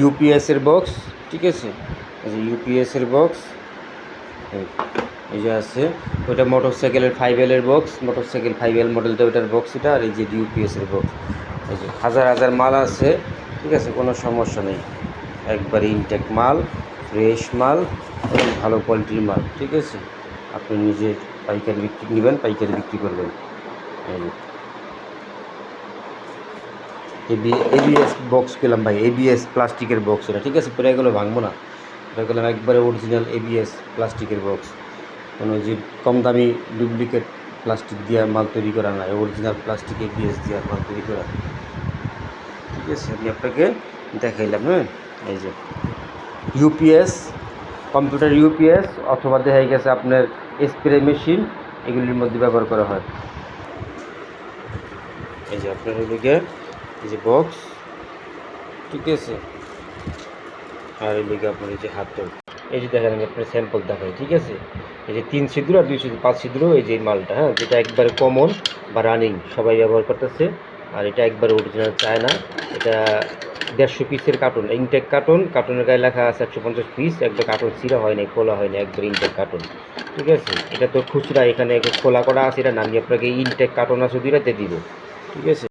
ইউপিএসের box, ঠিক আছে, এই যে ইউপিএসের বক্স এই যে আছে। ওইটা মোটরসাইকেলের 5L বক্স, মোটরসাইকেল 5L মডেলটা ওইটার বক্স এটা। আর এই যে ইউপিএসের বক্স, এই যে হাজার হাজার মাল আছে, ঠিক আছে, কোনো সমস্যা নেই, একবারে ইনটেক মাল, ফ্রেশ মাল এবং ভালো কোয়ালিটির মাল, ঠিক আছে। আপনি নিজে পাইকারি বিক্রি নেবেন, পাইকারি বিক্রি করবেন। এবিএস বক্স পেলাম ভাই, এবিএস প্লাস্টিকের বক্স এটা, ঠিক আছে, পরে এগুলো ভাঙবো না, এটা গেলাম একবারে অরিজিনাল এবিএস প্লাস্টিকের বক্স, কোনো যে কম দামি ডুপ্লিকেট প্লাস্টিক দিয়ে মাল তৈরি করা না, অরিজিনাল প্লাস্টিক এবিএস দিয়ে মাল তৈরি করা, ঠিক আছে। আমি আপনাকে দেখাইলাম। হ্যাঁ, এই যে ইউপিএস, কম্পিউটার ইউপিএস অথবা দেখা গেছে আপনার স্প্রে মেশিন, এগুলির মধ্যে ব্যবহার করা হয়। এই যে আপনার এদিকে এই যে বক্স, ঠিক আছে, আর এদিকে আপনার এই যে হাতল, এই যে দেখেন আমি আপনার স্যাম্পল দেখাই, ঠিক আছে। এই যে 3 ছিদ্র আর 2 ছিদ্র 5 ছিদ্র এই যে মালটা, হ্যাঁ, যেটা একবারে কমন বা রানিং সবাই ব্যবহার করতেছে। আর এটা একবারে অরিজিনাল চায়না, এটা 150 পিসের কার্টুন, ইনটেক কার্টুন, কার্টুনের গায়ে লেখা আছে 150 পিস, একবার কার্টুন ছিঁড়া হয় নাই, খোলা হয় না, একবার ইনটেক কার্টুন, ঠিক আছে। এটা তো খুচরা, এখানে খোলা করা আছে, এটা নামিয়ে আপনাকে ইনটেক কার্টুন আছে 2টাতে দিব, ঠিক আছে।